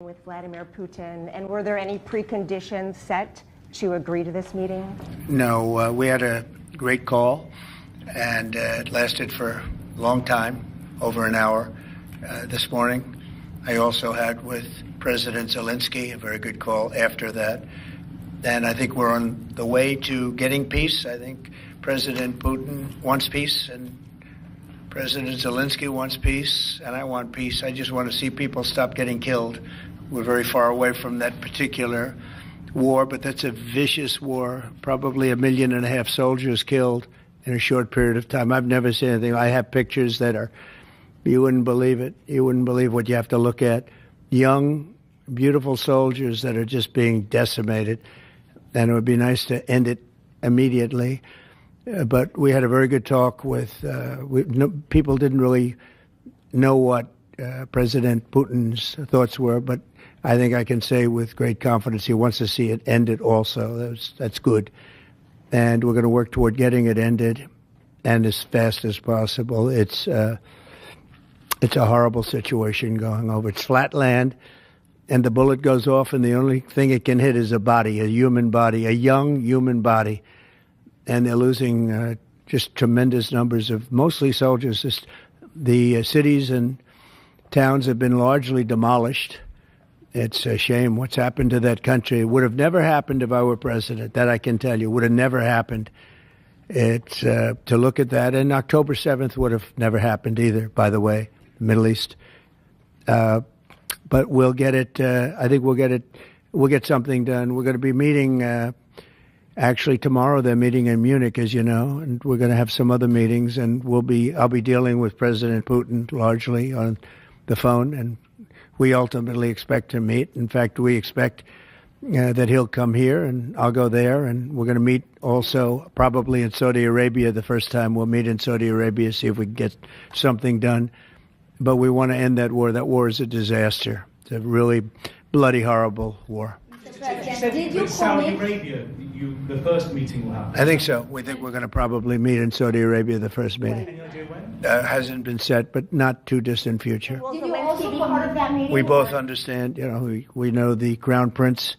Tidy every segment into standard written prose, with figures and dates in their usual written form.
with Vladimir Putin, and were there any preconditions set to agree to this meeting? No, we had a great call, and it lasted for a long time, over an hour this morning. I also had with President Zelensky a very good call after that. And I think we're on the way to getting peace. I think President Putin wants peace, and President Zelensky wants peace, and I want peace. I just want to see people stop getting killed. We're very far away from that particular war, but that's a vicious war. Probably 1.5 million soldiers killed in a short period of time. I've never seen anything. I have pictures that are, you wouldn't believe it. You wouldn't believe what you have to look at. Young, beautiful soldiers that are just being decimated. And it would be nice to end it immediately. But we had a very good talk with, people didn't really know what President Putin's thoughts were, but I think I can say with great confidence he wants to see it ended also. That's good. And we're going to work toward getting it ended and as fast as possible. It's a horrible situation going over. It's flat land, and the bullet goes off, and the only thing it can hit is a body, a human body, a young human body. And they're losing just tremendous numbers of mostly soldiers. Just the cities and towns have been largely demolished. It's a shame what's happened to that country. It would have never happened if I were president. That I can tell you. Would have never happened. It's to look at that. And October 7th would have never happened either, by the way, Middle East. But we'll get it. I think we'll get it. We'll get something done. We're going to be meeting. Actually, tomorrow they're meeting in Munich, as you know, and we're going to have some other meetings. And I'll be dealing with President Putin largely on the phone, and we ultimately expect to meet. In fact, we expect that he'll come here, and I'll go there, and we're going to meet also probably in Saudi Arabia the first time. We'll meet in Saudi Arabia, see if we can get something done. But we want to end that war. That war is a disaster. It's a really bloody, horrible war. Did you Saudi Arabia, the first meeting will happen? I think so. We think we're going to probably meet in Saudi Arabia the first meeting. Any idea when? Hasn't been set, but not too distant future. Will Zelensky be part of that meeting? We both understand. You know, we know the Crown Prince,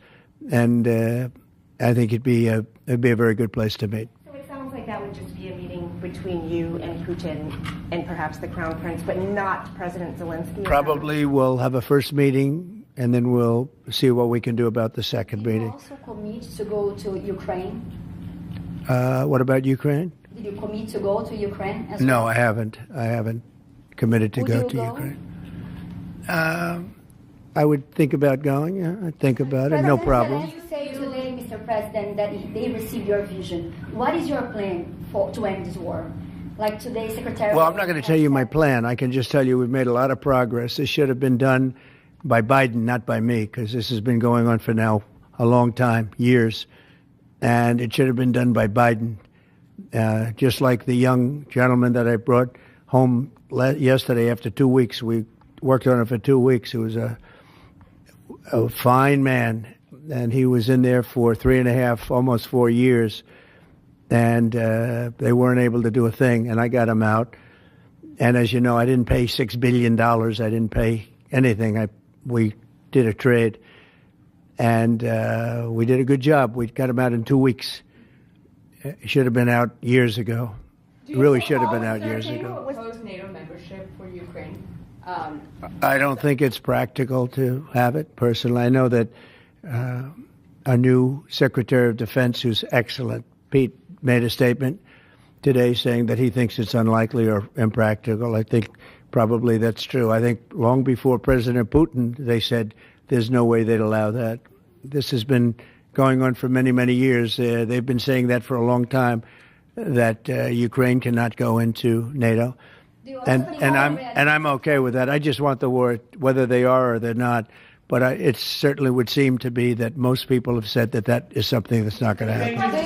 and I think it'd be a very good place to meet. So it sounds like that would just be a meeting between you and Putin and perhaps the Crown Prince, but not President Zelensky? Probably we'll have a first meeting, and then we'll see what we can do about the second meeting. Did you also commit to go to Ukraine? What about Ukraine? Did you commit to go to Ukraine as No, well? I haven't. I haven't committed to Would go you to go? Ukraine. I would think about going. Yeah, I'd think about it. No problem. You say today, Mr. President, that they received your vision. What is your plan to end this war? Like today, Secretary... Well, I'm not going to tell you my plan. I can just tell you we've made a lot of progress. This should have been done by Biden, not by me, because this has been going on for now a long time, years. And it should have been done by Biden. Just like the young gentleman that I brought home yesterday after 2 weeks. We worked on it for 2 weeks. He was a fine man, and he was in there for 3.5, almost 4 years. And they weren't able to do a thing, and I got him out. And as you know, I didn't pay $6 billion. I didn't pay anything. We did a trade, and we did a good job. We got him out in 2 weeks. It should have been out years ago. Really should have been out years ago. Post NATO membership for Ukraine? I don't think it's practical to have it, personally. I know that our new Secretary of Defense, who's excellent, Pete, made a statement today saying that he thinks it's unlikely or impractical. I think probably that's true. I think long before President Putin, they said there's no way they'd allow that. This has been going on for many, many years. They've been saying that for a long time, that Ukraine cannot go into NATO. And I'm okay with that. I just want the war, whether they are or they're not. But it certainly would seem to be that most people have said that is something that's not going to happen.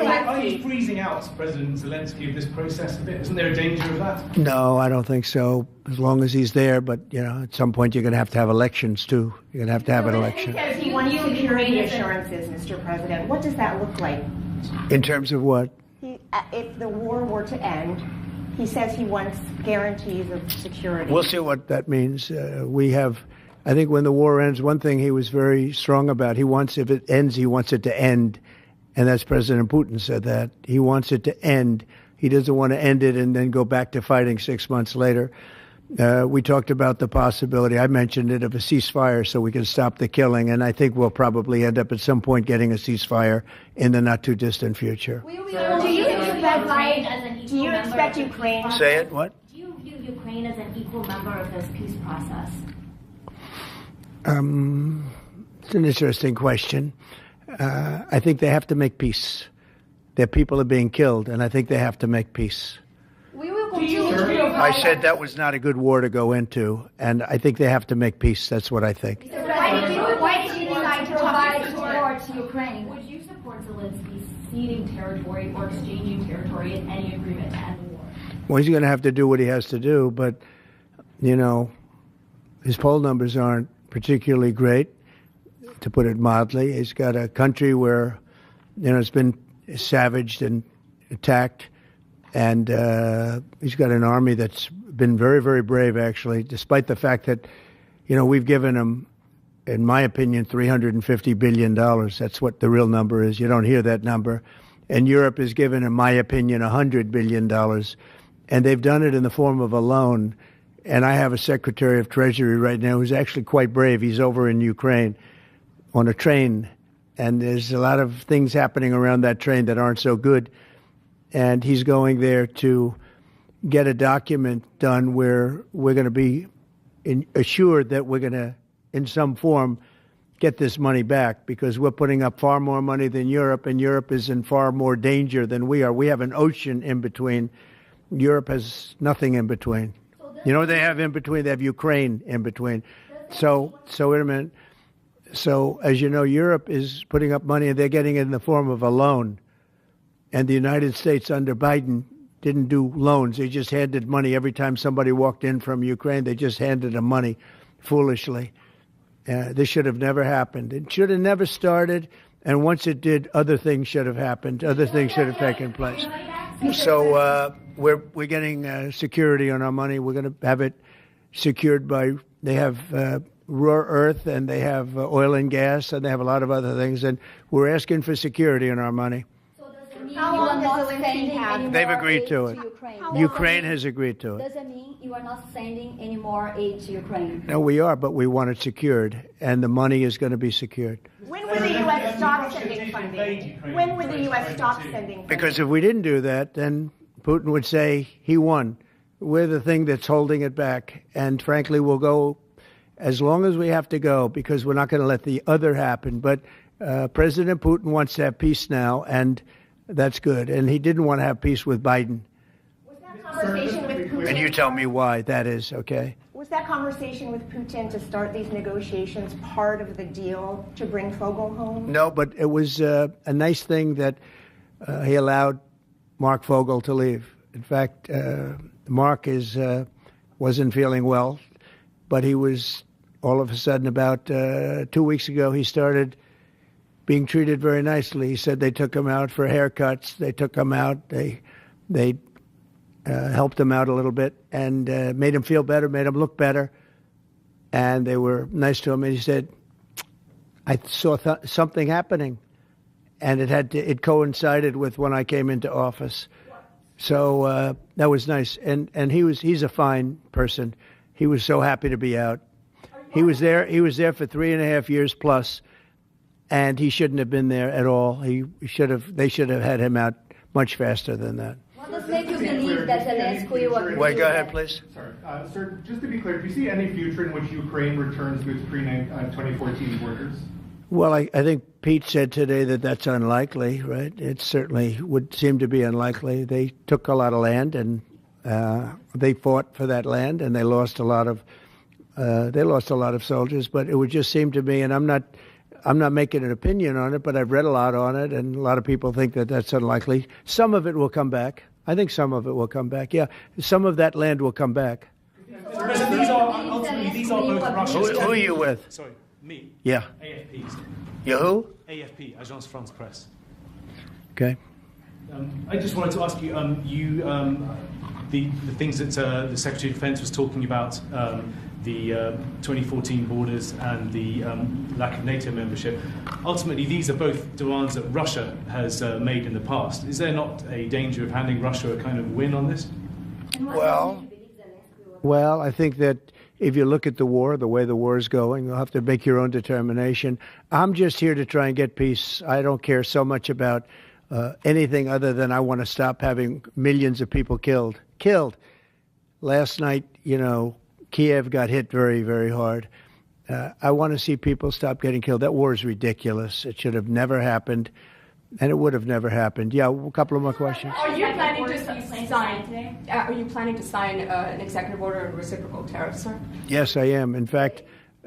Are you freezing out President Zelensky of this process a bit? Isn't there a danger of that? No, I don't think so. As long as he's there, but at some point you're going to have elections too. You're going to have an election. He says he wants security assurances, Mr. President. What does that look like? In terms of what? If the war were to end, he says he wants guarantees of security. We'll see what that means. We have I think when the war ends, one thing he was very strong about, if it ends, he wants it to end. And that's President Putin said that. He wants it to end. He doesn't want to end it and then go back to fighting 6 months later. We talked about the possibility, I mentioned it, of a ceasefire so we can stop the killing. And I think we'll probably end up at some point getting a ceasefire in the not too distant future. Do you expect Ukraine? Say it, what? Do you view Ukraine as an equal member of this peace process? It's an interesting question. I think they have to make peace. Their people are being killed, and I think they have to make peace. We will continue to provide. I said that was not a good war to go into, and I think they have to make peace. That's what I think. Why did you decide to provide support to Ukraine? Would you support Zelensky ceding territory or exchanging territory in any agreement to end the war? Well, he's going to have to do what he has to do, but, his poll numbers aren't particularly great, to put it mildly. He's got a country where, it's been savaged and attacked, and he's got an army that's been very, very brave, actually, despite the fact that, we've given him, in my opinion, $350 billion. That's what the real number is. You don't hear that number. And Europe has given, in my opinion, $100 billion. And they've done it in the form of a loan. And I have a Secretary of Treasury right now who's actually quite brave. He's over in Ukraine on a train. And there's a lot of things happening around that train that aren't so good. And he's going there to get a document done where we're going to be assured that we're going to, in some form, get this money back, because we're putting up far more money than Europe, and Europe is in far more danger than we are. We have an ocean in between. Europe has nothing in between. You know what they have in between? They have Ukraine in between. So wait a minute. So, as you know, Europe is putting up money, and they're getting it in the form of a loan. And the United States under Biden didn't do loans. They just handed money every time somebody walked in from Ukraine. They just handed them money foolishly. This should have never happened. It should have never started. And once it did, other things should have happened. Other things should have taken place. So we're getting security on our money. We're going to have it secured by, they have rare earth, and they have oil and gas, and they have a lot of other things. And we're asking for security on our money. How long does Zelensky have? They've agreed to it. Ukraine has agreed to it. Does that mean you are not sending any more aid to Ukraine? No, we are, but we want it secured, and the money is going to be secured. When will the U.S. stop sending funding? When will the U.S. stop sending funding? Because if we didn't do that, then Putin would say he won. We're the thing that's holding it back. And frankly, we'll go as long as we have to go, because we're not going to let the other happen. But President Putin wants to have peace now, and that's good. And he didn't want to have peace with Biden. Was that conversation with Putin? And you tell me why that is, okay? Was that conversation with Putin to start these negotiations part of the deal to bring Fogel home? No, but it was a nice thing that he allowed Mark Fogel to leave. In fact, Mark wasn't feeling well, but he was all of a sudden, about 2 weeks ago, he started being treated very nicely. He said they took him out for haircuts. They took him out. They helped him out a little bit and made him feel better, made him look better. And they were nice to him. And he said, I saw something happening. And it coincided with when I came into office. So that was nice. And he's a fine person. He was so happy to be out. He was there for 3.5 years plus. And he shouldn't have been there at all. They should have had him out much faster than that. What does make you believe that Zelensky will agree? Wait, go ahead, please. Sorry. Sir, just to be clear, do you see any future in which Ukraine returns to its pre-2014 borders? Well, I think Pete said today that that's unlikely, right? It certainly would seem to be unlikely. They took a lot of land, and they fought for that land, and they lost a lot of soldiers. But it would just seem to me, and I'm not making an opinion on it, but I've read a lot on it, and a lot of people think that that's unlikely. Some of it will come back. I think some of it will come back. Yeah, some of that land will come back. These are both Russia's. Who are you with? Sorry, me. Yeah. AFP. You who? AFP, Agence France Presse. Okay. I just wanted to ask you, the things that the Secretary of Defense was talking about, the 2014 borders and the lack of NATO membership. Ultimately, these are both demands that Russia has made in the past. Is there not a danger of handing Russia a kind of win on this? Well, I think that if you look at the war, the way the war is going, you'll have to make your own determination. I'm just here to try and get peace. I don't care so much about anything other than I want to stop having millions of people killed. Last night, Kiev got hit very, very hard. I want to see people stop getting killed. That war is ridiculous. It should have never happened, and it would have never happened. Yeah, a couple of more questions. Are you planning to sign an executive order on reciprocal tariffs, sir? Yes, I am. In fact,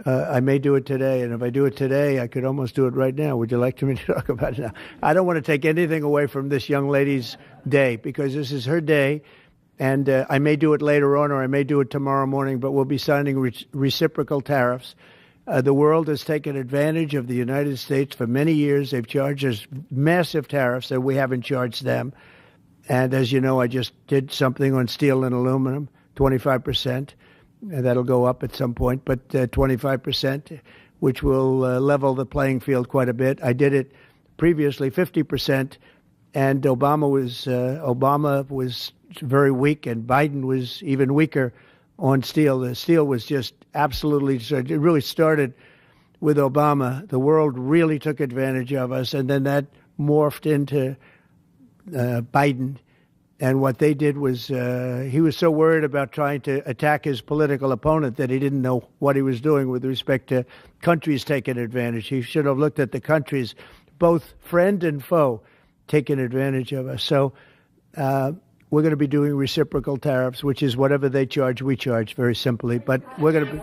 I may do it today, and if I do it today, I could almost do it right now. Would you like me to talk about it now? I don't want to take anything away from this young lady's day, because this is her day, and I may do it later on, or I may do it tomorrow morning, but we'll be signing reciprocal tariffs. The world has taken advantage of the United States for many years. They've charged us massive tariffs that we haven't charged them. And as you know, I just did something on steel and aluminum, 25%. That'll go up at some point, but 25%, which will level the playing field quite a bit. I did it previously 50%, and Obama was very weak, and Biden was even weaker on steel. The steel was just absolutely, it really started with Obama. The world really took advantage of us, and then that morphed into Biden. And what they did was he was so worried about trying to attack his political opponent that he didn't know what he was doing with respect to countries taking advantage. He should have looked at the countries, both friend and foe, taking advantage of us. So we're going to be doing reciprocal tariffs, which is whatever they charge, we charge, very simply. But we're going to be...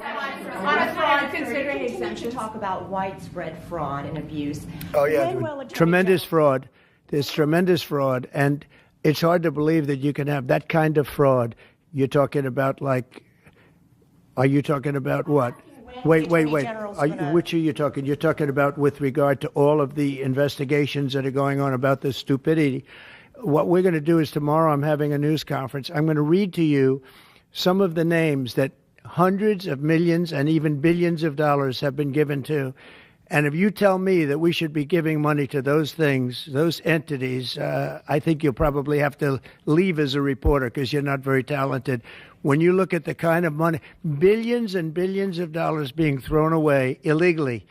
Considering exemption, talk about widespread fraud and abuse. Oh, yeah, tremendous fraud. There's tremendous fraud. And it's hard to believe that you can have that kind of fraud. You're talking about are you talking about what? Wait. Which are you talking? You're talking about with regard to all of the investigations that are going on about this stupidity. What we're going to do is tomorrow I'm having a news conference. I'm going to read to you some of the names that hundreds of millions and even billions of dollars have been given to. And if you tell me that we should be giving money to those things, those entities, I think you'll probably have to leave as a reporter because you're not very talented. When you look at the kind of money, billions and billions of dollars being thrown away illegally,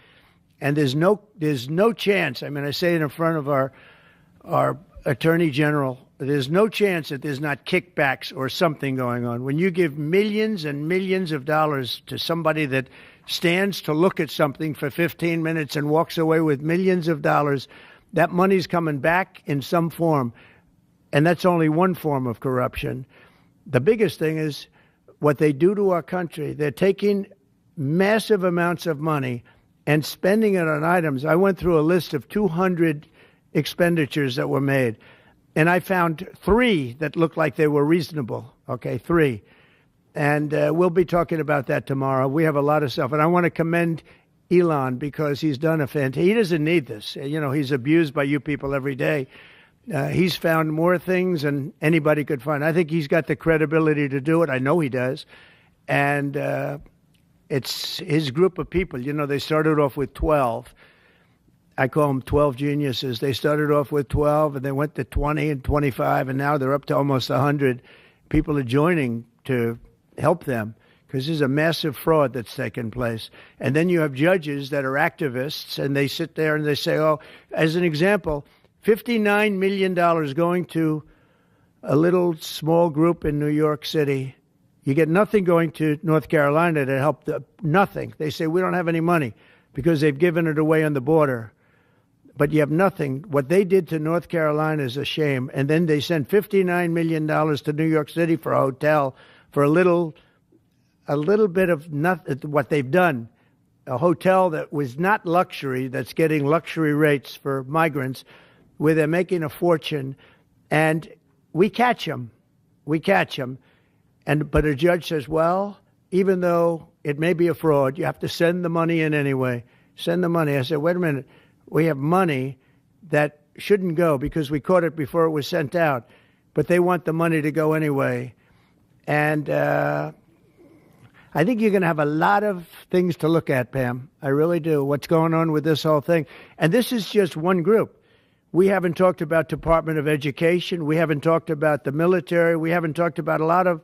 and there's no chance. I mean, I say it in front of our Attorney General, there's no chance that there's not kickbacks or something going on. When you give millions and millions of dollars to somebody that stands to look at something for 15 minutes and walks away with millions of dollars, that money's coming back in some form. And that's only one form of corruption. The biggest thing is what they do to our country. They're taking massive amounts of money and spending it on items. I went through a list of 200 expenditures that were made, and I found 3 that looked like they were reasonable. Okay, 3. And we'll be talking about that tomorrow. We have a lot of stuff. And I want to commend Elon because he's done he doesn't need this. You know, he's abused by you people every day. He's found more things than anybody could find. I think he's got the credibility to do it. I know he does. And it's his group of people. You know, they started off with 12. I call them 12 geniuses. They started off with 12, and they went to 20 and 25, and now they're up to almost 100. People are joining to help them because there's a massive fraud that's taken place. And then you have judges that are activists, and they sit there and they say, oh, as an example, $59 million going to a little small group in New York City. You get nothing going to North Carolina to help nothing. They say, we don't have any money because they've given it away on the border. But you have nothing. What they did to North Carolina is a shame. And then they sent $59 million to New York City for a hotel for a little bit of nothing. What they've done, a hotel that was not luxury, that's getting luxury rates for migrants, where they're making a fortune, and we catch them. But a judge says, well, even though it may be a fraud, you have to send the money in anyway. Send the money. I said, wait a minute. We have money that shouldn't go because we caught it before it was sent out, but they want the money to go anyway. And I I think you're going to have a lot of things to look at, Pam. I really do. What's going on with this whole thing? And this is just one group. We haven't talked about Department of Education. We haven't talked about the military. We haven't talked about a lot of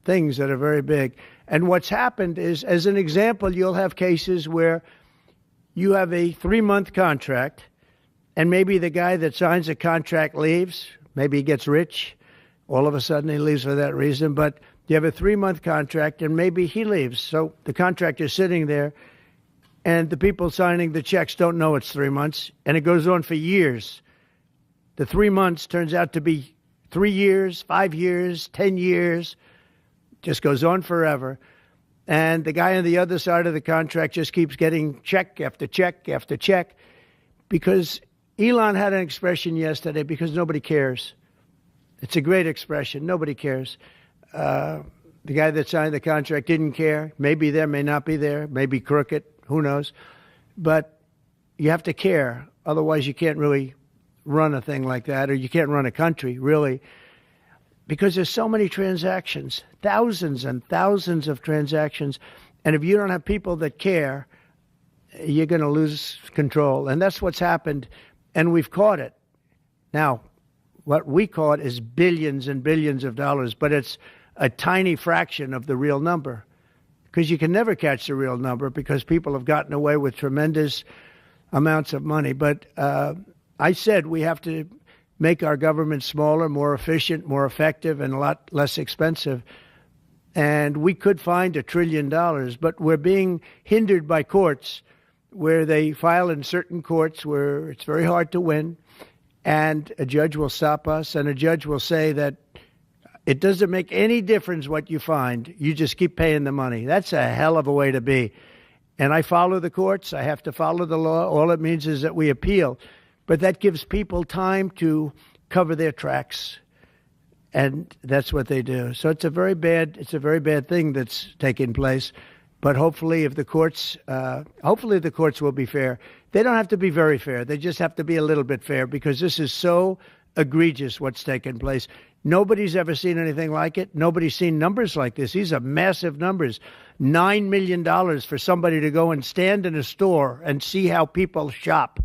things that are very big. And what's happened is, as an example, you'll have cases where you have a 3-month contract, and maybe the guy that signs the contract leaves. Maybe he gets rich. All of a sudden he leaves for that reason. But you have a 3-month contract, and maybe he leaves. So the contract is sitting there, and the people signing the checks don't know it's 3 months, and it goes on for years. The 3 months turns out to be 3 years, 5 years, 10 years, just goes on forever. And the guy on the other side of the contract just keeps getting check after check after check, because Elon had an expression yesterday, because nobody cares. It's a great expression. Nobody cares. The guy that signed the contract didn't care. Maybe there, may not be there, maybe crooked. Who knows? But you have to care. Otherwise, you can't really run a thing like that, or you can't run a country, really, because there's so many transactions, thousands and thousands of transactions. And if you don't have people that care, you're going to lose control. And that's what's happened. And we've caught it. Now, what we caught is billions and billions of dollars, but it's a tiny fraction of the real number, because you can never catch the real number, because people have gotten away with tremendous amounts of money. But I said we have to make our government smaller, more efficient, more effective, and a lot less expensive. And we could find $1 trillion, but we're being hindered by courts where they file in certain courts where it's very hard to win, and a judge will stop us, and a judge will say that it doesn't make any difference what you find. You just keep paying the money. That's a hell of a way to be. And I follow the courts. I have to follow the law. All it means is that we appeal. But that gives people time to cover their tracks. And that's what they do. So it's a very bad thing that's taking place. But hopefully the courts will be fair. They don't have to be very fair. They just have to be a little bit fair, because this is so egregious what's taken place. Nobody's ever seen anything like it. Nobody's seen numbers like this. These are massive numbers. $9 million for somebody to go and stand in a store and see how people shop.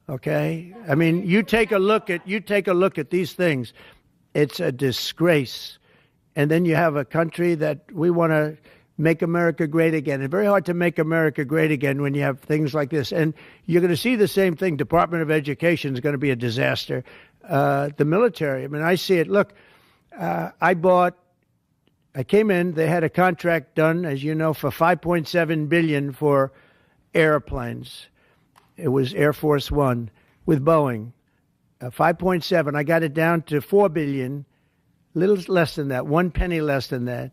Okay? I mean, you take a look at these things. It's a disgrace. And then you have a country that we want to make America great again. It's very hard to make America great again when you have things like this. And you're going to see the same thing. Department of Education is going to be a disaster. The military, I mean, I see it. Look, I came in, they had a contract done, as you know, for $5.7 billion for airplanes. It was Air Force One with Boeing. 5.7. I got it down to $4 billion, little less than that, 1 penny less than that.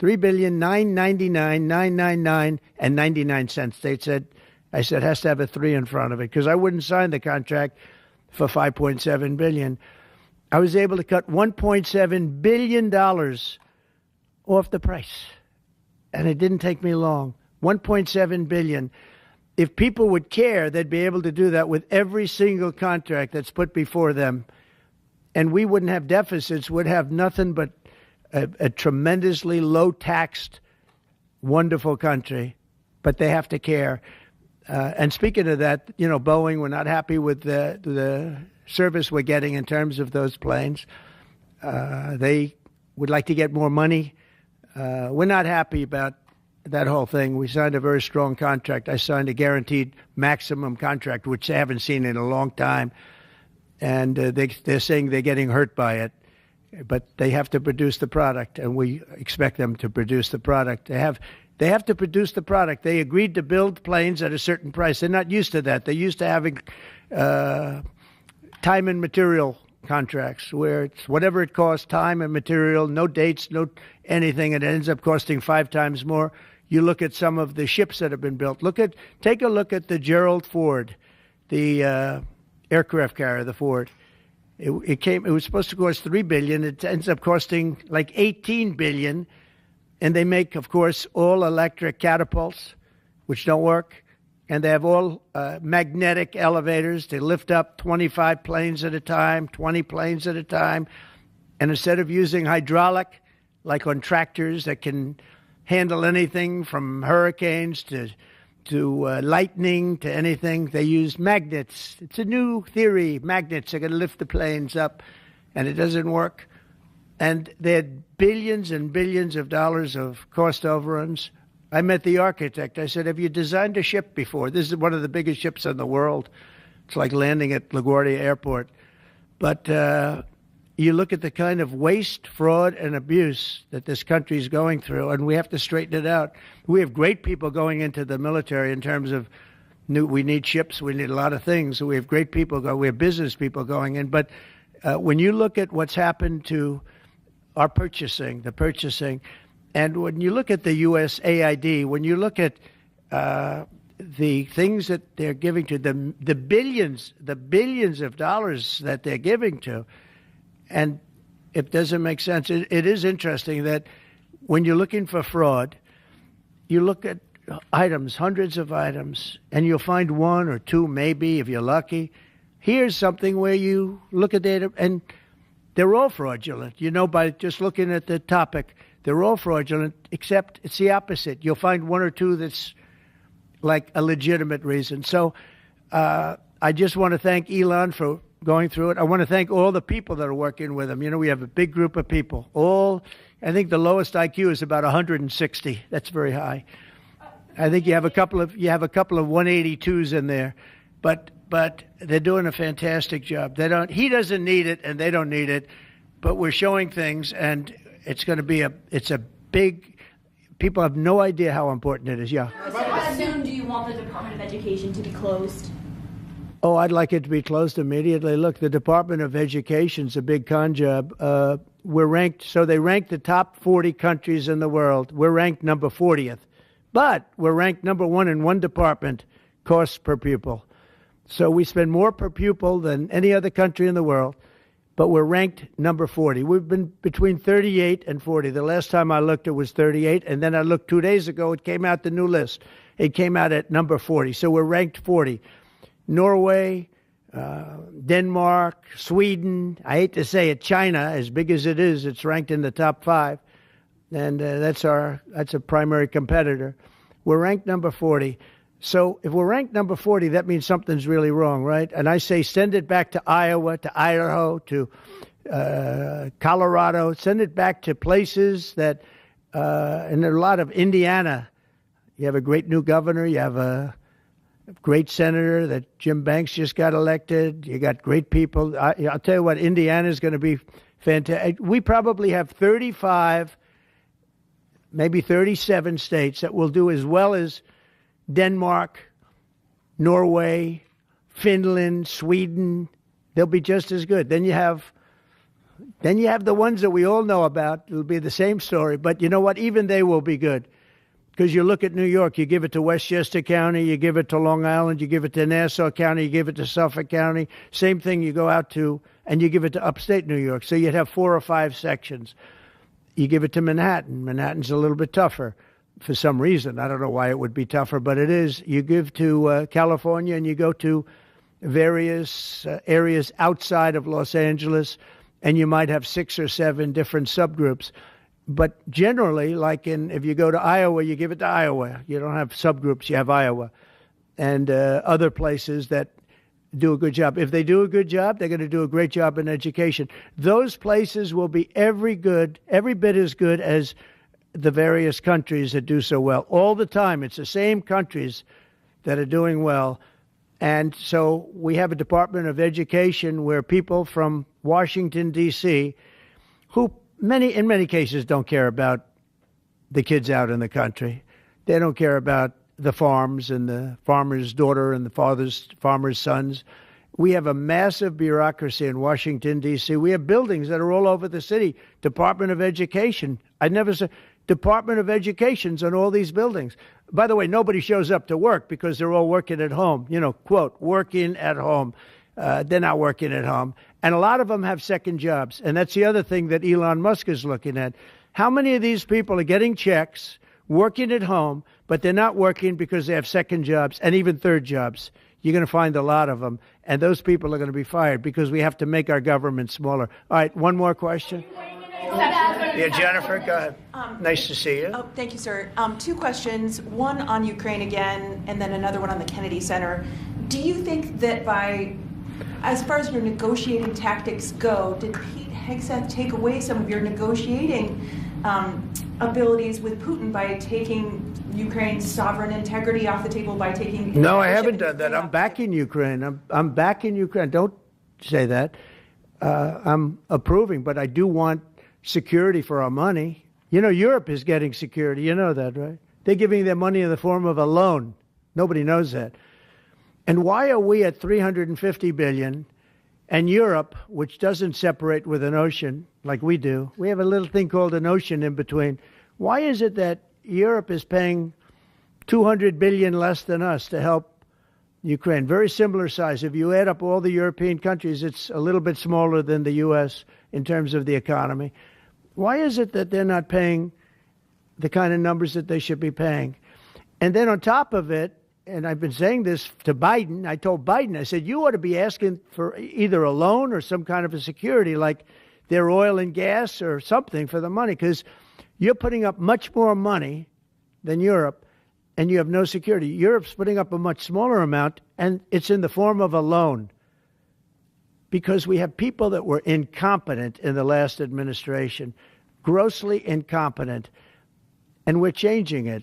$3,999,999 and 99 cents. I said it has to have a 3 in front of it, because I wouldn't sign the contract for $5.7 billion. I was able to cut $1.7 billion off the price. And it didn't take me long. $1.7 billion. If people would care, they'd be able to do that with every single contract that's put before them. And we wouldn't have deficits, would have nothing but a tremendously low-taxed, wonderful country. But they have to care. And speaking of that, you know, Boeing, we're not happy with the service we're getting in terms of those planes. They would like to get more money. We're not happy about that whole thing. We signed a very strong contract. I signed a guaranteed maximum contract, which they haven't seen in a long time. And they're saying they're getting hurt by it. But they have to produce the product, and we expect them to produce the product. They have to produce the product. They agreed to build planes at a certain price. They're not used to that. They're used to having time and material contracts, where it's whatever it costs, time and material, no dates, no anything. It ends up costing 5 times more. You look at some of the ships that have been built. Take a look at the Gerald Ford, the aircraft carrier, the Ford. It was supposed to cost $3 billion. It ends up costing like $18 billion. And they make, of course, all electric catapults, which don't work. And they have all magnetic elevators. They lift up 25 planes at a time, 20 planes at a time. And instead of using hydraulic, like on tractors that can handle anything from hurricanes to lightning to anything. They use magnets. It's a new theory. Magnets are going to lift the planes up, and it doesn't work. And they had billions and billions of dollars of cost overruns. I met the architect. I said, have you designed a ship before? This is one of the biggest ships in the world. It's like landing at LaGuardia Airport. But you look at the kind of waste, fraud, and abuse that this country is going through, and we have to straighten it out. We have great people going into the military in terms of we need ships, we need a lot of things. We have great people we have business people going in. But when you look at what's happened to our purchasing, and when you look at the USAID, when you look at the things that they're giving to them, the billions of dollars that they're giving to, and it doesn't make sense. It is interesting that when you're looking for fraud, you look at items, hundreds of items, and you'll find one or two, maybe, if you're lucky. Here's something where you look at data, and they're all fraudulent. You know, by just looking at the topic, they're all fraudulent, except it's the opposite. You'll find one or two that's like a legitimate reason. So I just want to thank Elon for going through it. I want to thank all the people that are working with him. You know, we have a big group of people. I think the lowest IQ is about 160. That's very high. I think you have a couple of 182s in there, but they're doing a fantastic job. He doesn't need it, and they don't need it, but we're showing things, and it's going to be it's a big. People have no idea how important it is. Yeah. So how soon do you want the Department of Education to be closed? Oh, I'd like it to be closed immediately. Look, the Department of Education's a big con job. We're ranked, so they rank the top 40 countries in the world. We're ranked number 40th. But we're ranked number one in one department, costs per pupil. So we spend more per pupil than any other country in the world, but we're ranked number 40. We've been between 38 and 40. The last time I looked, it was 38, and then I looked 2 days ago, it came out the new list. It came out at number 40, so we're ranked 40. Norway, Denmark, Sweden, I hate to say it, China, as big as it is, it's ranked in the top 5. And that's a primary competitor. We're ranked number 40. So if we're ranked number 40, that means something's really wrong, right? And I say send it back to Iowa, to Idaho, to Colorado. Send it back to places that, and a lot of Indiana. You have a great new governor. You have a great senator that Jim Banks just got elected. You got great people. I'll tell you what, Indiana is going to be fantastic. We probably have 35, maybe 37 states that will do as well as Denmark, Norway, Finland, Sweden. They'll be just as good. Then you have the ones that we all know about. It'll be the same story. But you know what? Even they will be good. Because you look at New York, you give it to Westchester County, you give it to Long Island, you give it to Nassau County, you give it to Suffolk County. Same thing you go out to, and you give it to upstate New York. So you'd have 4 or 5 sections. You give it to Manhattan. Manhattan's a little bit tougher for some reason. I don't know why it would be tougher, but it is. You give to California, and you go to various areas outside of Los Angeles, and you might have 6 or 7 different subgroups. But generally, like if you go to Iowa, you give it to Iowa. You don't have subgroups, you have Iowa. And other places that do a good job. If they do a good job, they're going to do a great job in education. Those places will be every bit as good as the various countries that do so well. All the time, it's the same countries that are doing well. And so we have a Department of Education where people from Washington, D.C., who in many cases don't care about the kids out in the country. They don't care about the farms and the farmer's daughter and the farmer's sons. We have a massive bureaucracy in Washington, D.C. We have buildings that are all over the city. Department of Education. I never said Department of Education's on all these buildings. By the way, nobody shows up to work because they're all working at home. You know, quote, working at home. They're not working at home. And a lot of them have second jobs. And that's the other thing that Elon Musk is looking at. How many of these people are getting checks, working at home, but they're not working because they have second jobs and even third jobs? You're going to find a lot of them. And those people are going to be fired because we have to make our government smaller. All right, one more question. Are you weighing in Yeah, Jennifer, go ahead. Nice to see you. Oh, thank you, sir. Two questions, one on Ukraine again, and then another one on the Kennedy Center. Do you think that as far as your negotiating tactics go, did Pete Hegseth take away some of your negotiating abilities with Putin by taking Ukraine's sovereign integrity off the table, by taking... No, I haven't done that. I'm backing Ukraine. I'm backing Ukraine. Don't say that. I'm approving, but I do want security for our money. You know, Europe is getting security. You know that, right? They're giving their money in the form of a loan. Nobody knows that. And why are we at 350 billion and Europe, which doesn't separate with an ocean like we do, we have a little thing called an ocean in between. Why is it that Europe is paying 200 billion less than us to help Ukraine? Very similar size. If you add up all the European countries, it's a little bit smaller than the U.S. in terms of the economy. Why is it that they're not paying the kind of numbers that they should be paying? And then on top of it, and I've been saying this to Biden, I told Biden, I said, you ought to be asking for either a loan or some kind of a security, like their oil and gas or something for the money, because you're putting up much more money than Europe, and you have no security. Europe's putting up a much smaller amount, and it's in the form of a loan, because we have people that were incompetent in the last administration, grossly incompetent, and we're changing it.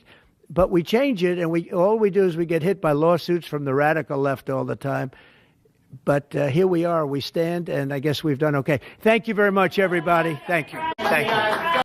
But we change it, and all we do is we get hit by lawsuits from the radical left all the time. But here we are. We stand, and I guess we've done okay. Thank you very much, everybody. Thank you. Thank you.